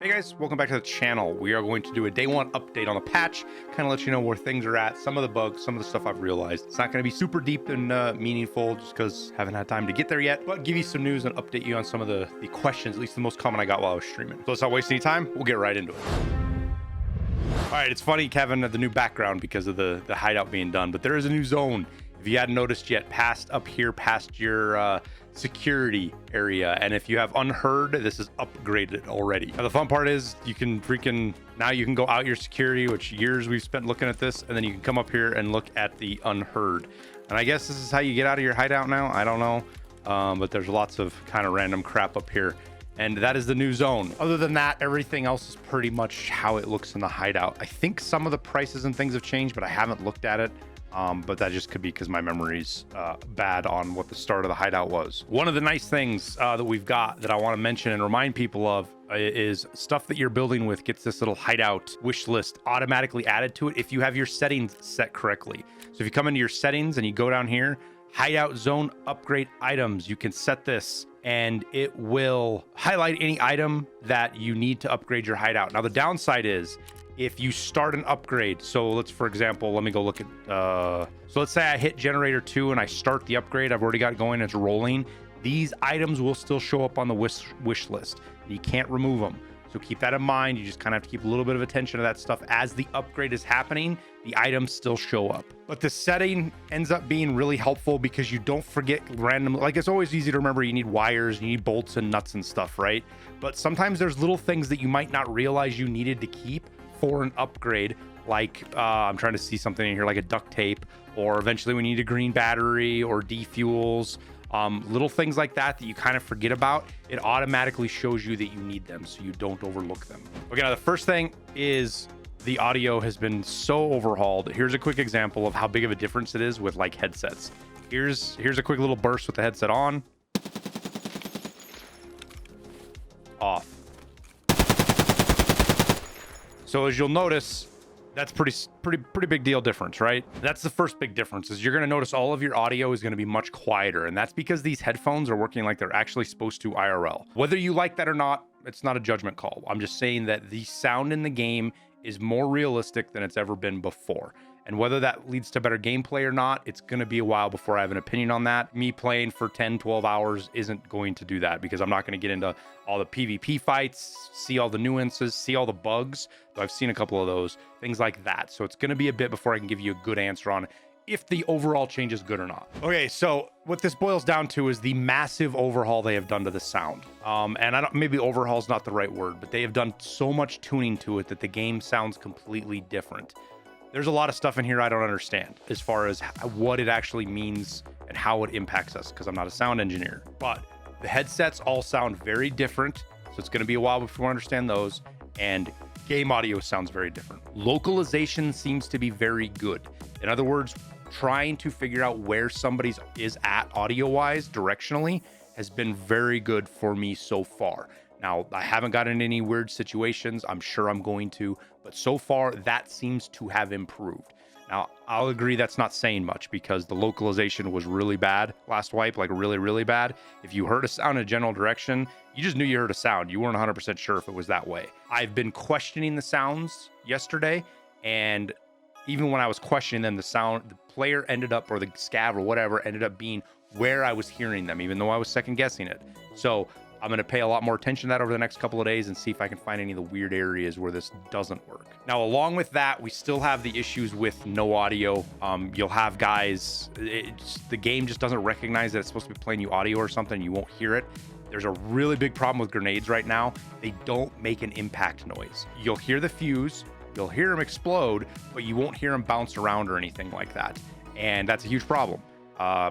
Hey guys, welcome back to the channel. We are going to do a day one update on the patch, kind of let you know where things are at, some of the bugs, some of the stuff I've realized. It's not going to be super deep and meaningful just because I haven't had time to get there yet, but give you some news and update you on some of the questions, at least the most common I got while I was streaming. So let's not waste any time. We'll get right into it. All right, it's funny, Kevin, the new background because of the hideout being done, but there is a new zone. If you hadn't noticed yet, past your security area, and if you have unheard, this is upgraded already. Now the fun part is you can now you can go out your security, which years we've spent looking at this, and then you can come up here and look at the unheard. And I guess this is how you get out of your hideout now. I don't know, but there's lots of kind of random crap up here, and that is the new zone. Other than that, everything else is pretty much how it looks in the hideout. I think some of the prices and things have changed, but I haven't looked at it. But that just could be because my memory's bad on what the start of the hideout was. One of the nice things that we've got that I want to mention and remind people of is stuff that you're building with gets this little hideout wish list automatically added to it if you have your settings set correctly. So if you come into your settings and you go down here, Hideout Zone upgrade items, you can set this and it will highlight any item that you need to upgrade your hideout. Now the downside is if you start an upgrade, so let's, for example, let me go look at, so let's say I hit generator 2 and I start the upgrade, I've already got it going, it's rolling. These items will still show up on the wish list. You can't remove them. So keep that in mind. You just kind of have to keep a little bit of attention to that stuff. As the upgrade is happening, the items still show up. But the setting ends up being really helpful because you don't forget randomly. Like, it's always easy to remember you need wires, you need bolts and nuts and stuff, right? But sometimes there's little things that you might not realize you needed to keep for an upgrade, like I'm trying to see something in here like a duct tape, or eventually we need a green battery or defuels, little things like that you kind of forget about. It automatically shows you that you need them so you don't overlook them. Okay, now the first thing is the audio has been so overhauled. Here's a quick example of how big of a difference it is with like headsets. Here's a quick little burst with the headset on, off. So as you'll notice, that's pretty big deal difference, right? That's the first big difference, is you're going to notice all of your audio is going to be much quieter, and that's because these headphones are working like they're actually supposed to IRL. Whether you like that or not, it's not a judgment call. I'm just saying that the sound in the game is more realistic than it's ever been before. And whether that leads to better gameplay or not, it's going to be a while before I have an opinion on that. Me playing for 10, 12 hours isn't going to do that because I'm not going to get into all the PvP fights, see all the nuances, see all the bugs. Though I've seen a couple of those, things like that. So it's going to be a bit before I can give you a good answer on if the overall change is good or not. Okay, so what this boils down to is the massive overhaul they have done to the sound. And maybe overhaul is not the right word, but they have done so much tuning to it that the game sounds completely different. There's a lot of stuff in here I don't understand as far as what it actually means and how it impacts us, because I'm not a sound engineer. But the headsets all sound very different, so it's going to be a while before I understand those. And game audio sounds very different. Localization seems to be very good. In other words, trying to figure out where somebody's is at audio-wise, directionally, has been very good for me so far. Now, I haven't gotten in any weird situations. I'm sure I'm going to, but so far that seems to have improved. Now, I'll agree that's not saying much because the localization was really bad last wipe, like really bad. If you heard a sound in a general direction, you just knew you heard a sound. You weren't 100% sure if it was that way. I've been questioning the sounds yesterday, and even when I was questioning them, the player ended up, or the scav or whatever, ended up being where I was hearing them, even though I was second guessing it. So I'm going to pay a lot more attention to that over the next couple of days and see if I can find any of the weird areas where this doesn't work. Now, along with that, we still have the issues with no audio. You'll have guys, the game just doesn't recognize that it's supposed to be playing you audio or something. You won't hear it. There's a really big problem with grenades right now. They don't make an impact noise. You'll hear the fuse, you'll hear them explode, but you won't hear them bounce around or anything like that. And that's a huge problem.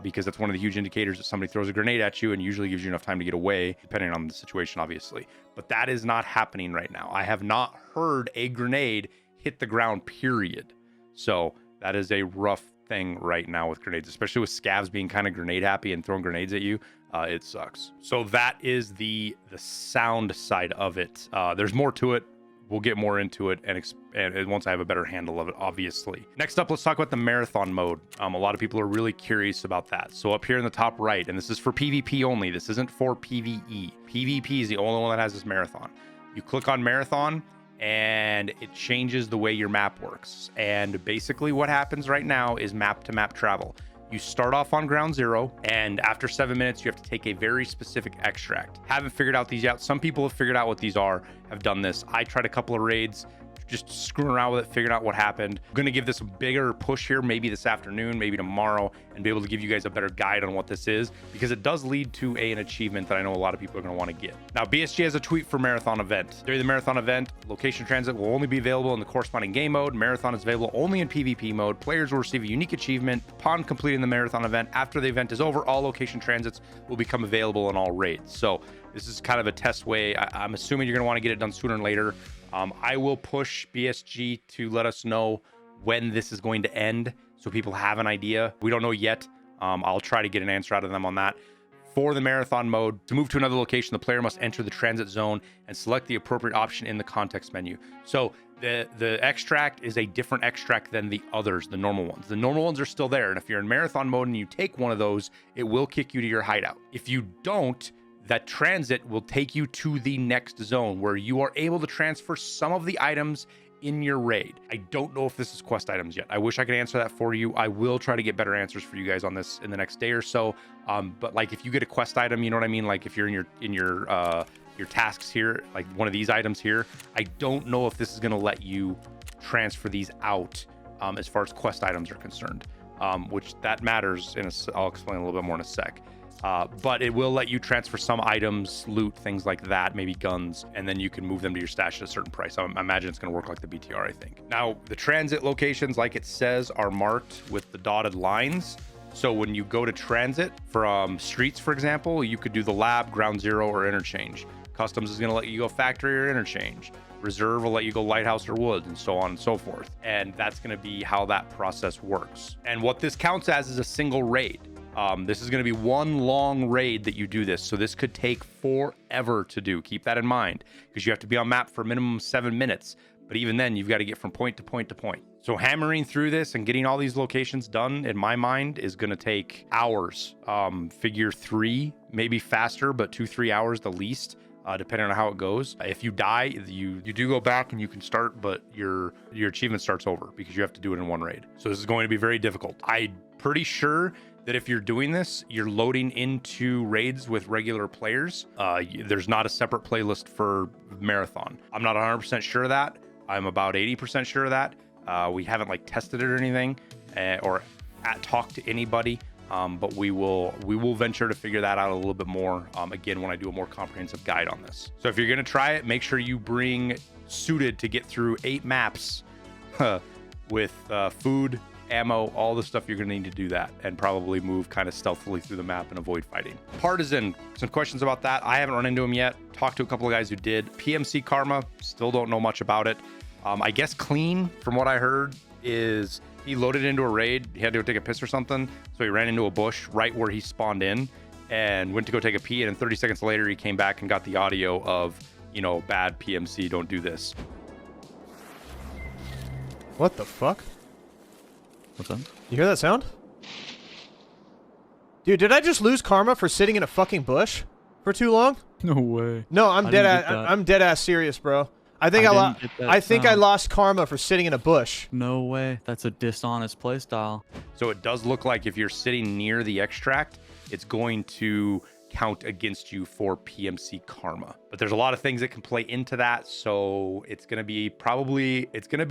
Because that's one of the huge indicators that somebody throws a grenade at you, and usually gives you enough time to get away, depending on the situation, obviously. But that is not happening right now. I have not heard a grenade hit the ground, period. So that is a rough thing right now with grenades, especially with scavs being kind of grenade happy and throwing grenades at you. It sucks. So that is the sound side of it. There's more to it. We'll get more into it and once I have a better handle of it, obviously. Next up, let's talk about the marathon mode. A lot of people are really curious about that. So up here in the top right, and this is for PvP only, this isn't for PvE. PvP is the only one that has this marathon. You click on Marathon, and it changes the way your map works. And basically what happens right now is map to map travel. You start off on ground zero, and after 7 minutes, you have to take a very specific extract. Haven't figured out these yet. Some people have figured out what these are, have done this. I tried a couple of raids, just screwing around with it, figuring out what happened. I'm gonna give this a bigger push here, maybe this afternoon, maybe tomorrow, and be able to give you guys a better guide on what this is, because it does lead to an achievement that I know a lot of people are gonna wanna get. Now, BSG has a tweet for Marathon event. During the Marathon event, location transit will only be available in the corresponding game mode. Marathon is available only in PvP mode. Players will receive a unique achievement upon completing the Marathon event. After the event is over, all location transits will become available in all raids. So this is kind of a test way. I'm assuming you're gonna wanna get it done sooner than later. I will push BSG to let us know when this is going to end, so people have an idea. We don't know yet. I'll try to get an answer out of them on that. For the Marathon mode, to move to another location, the player must enter the transit zone and select the appropriate option in the context menu. So the extract is a different extract than the others, the normal ones. The normal ones are still there, and if you're in Marathon mode and you take one of those, it will kick you to your hideout. If you don't, that transit will take you to the next zone where you are able to transfer some of the items in your raid. I don't know if this is quest items yet. I wish I could answer that for you. I will try to get better answers for you guys on this in the next day or so. But like if you get a quest item, you know what I mean? Like if you're in your tasks here, like one of these items here, I don't know if this is gonna let you transfer these out as far as quest items are concerned, which that matters I'll explain a little bit more in a sec. But it will let you transfer some items, loot, things like that, maybe guns, and then you can move them to your stash at a certain price. I imagine it's going to work like the BTR, I think. Now, the transit locations, like it says, are marked with the dotted lines. So when you go to transit from streets, for example, you could do the lab, ground zero, or interchange. Customs is going to let you go factory or interchange. Reserve will let you go lighthouse or woods, and so on and so forth. And that's going to be how that process works. And what this counts as is a single raid. This is going to be one long raid that you do this. So this could take forever to do. Keep that in mind, because you have to be on map for a minimum of 7 minutes. But even then, you've got to get from point to point to point. So hammering through this and getting all these locations done, in my mind, is going to take hours. Figure 3, maybe faster, but 2-3 hours the least, depending on how it goes. If you die, you do go back and you can start, but your achievement starts over because you have to do it in one raid. So this is going to be very difficult. I'm pretty sure that if you're doing this, you're loading into raids with regular players. There's not a separate playlist for Marathon. I'm not 100% sure of that. I'm about 80% sure of that. We haven't like tested it or anything, or talked to anybody, but we will venture to figure that out a little bit more, again, when I do a more comprehensive guide on this. So if you're gonna try it, make sure you bring suited to get through 8 maps with food, ammo, all the stuff you're gonna need to do that, and probably move kind of stealthily through the map and avoid fighting. Partisan, some questions about that. I haven't run into him yet. Talked to a couple of guys who did. PMC Karma, still don't know much about it. I guess clean, from what I heard, is he loaded into a raid. He had to go take a piss or something, so he ran into a bush right where he spawned in and went to go take a pee, and then 30 seconds later he came back and got the audio of, you know, bad PMC, don't do this. What the fuck? What's up? You hear that sound? Dude, did I just lose karma for sitting in a fucking bush for too long? No way. No, I'm dead ass serious, bro. I think I lost karma for sitting in a bush. No way. That's a dishonest playstyle. So it does look like if you're sitting near the extract, it's going to count against you for PMC karma. But there's a lot of things that can play into that, so it's going to be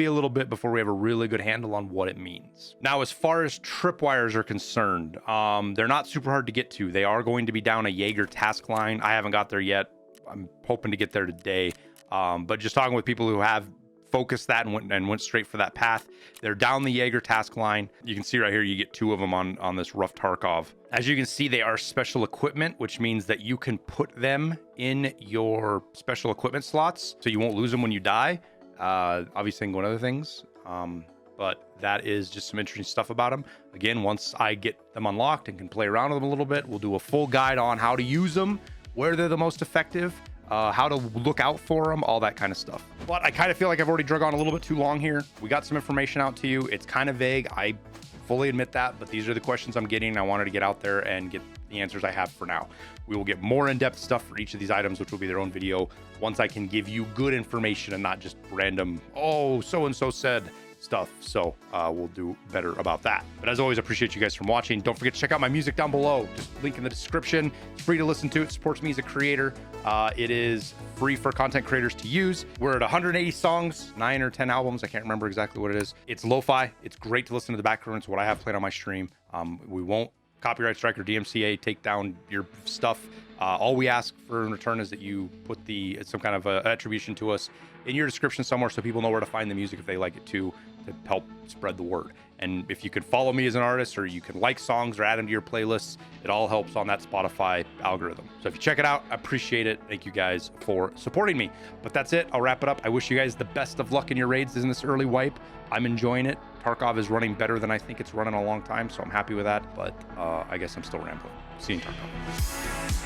a little bit before we have a really good handle on what it means. Now, as far as tripwires are concerned, they're not super hard to get to. They are going to be down a Jaeger task line. I haven't got there yet. I'm hoping to get there today. But just talking with people who have focused that and went straight for that path, they're down the Jaeger task line. You can see right here, you get 2 of them on this rough Tarkov. As you can see, they are special equipment, which means that you can put them in your special equipment slots, so you won't lose them when you die. Obviously, and other things. But that is just some interesting stuff about them. Again, once I get them unlocked and can play around with them a little bit, we'll do a full guide on how to use them, where they're the most effective, how to look out for them, all that kind of stuff. But I kind of feel like I've already drug on a little bit too long here. We got some information out to you. It's kind of vague. I fully admit that, but these are the questions I'm getting. I wanted to get out there and get the answers I have for now. We will get more in-depth stuff for each of these items, which will be their own video once I can give you good information and not just random, oh, so-and-so said stuff. So we'll do better about that. But as always, I appreciate you guys from watching. Don't forget to check out my music down below. Just link in the description. It's free to listen to. It supports me as a creator. It is free for content creators to use. We're at 180 songs, 9 or 10 albums. I can't remember exactly what it is. It's lo-fi. It's great to listen to the background. It's what I have played on my stream. We won't copyright strike or DMCA take down your stuff. All we ask for in return is that you put some kind of attribution to us in your description somewhere so people know where to find the music if they like it too, to help spread the word. And if you could follow me as an artist, or you can like songs or add them to your playlists, it all helps on that Spotify algorithm. So if you check it out, I appreciate it. Thank you guys for supporting me. But that's it. I'll wrap it up. I wish you guys the best of luck in your raids in this early wipe. I'm enjoying it. Tarkov is running better than I think it's run in a long time, so I'm happy with that. But I guess I'm still rambling. See you in Tarkov.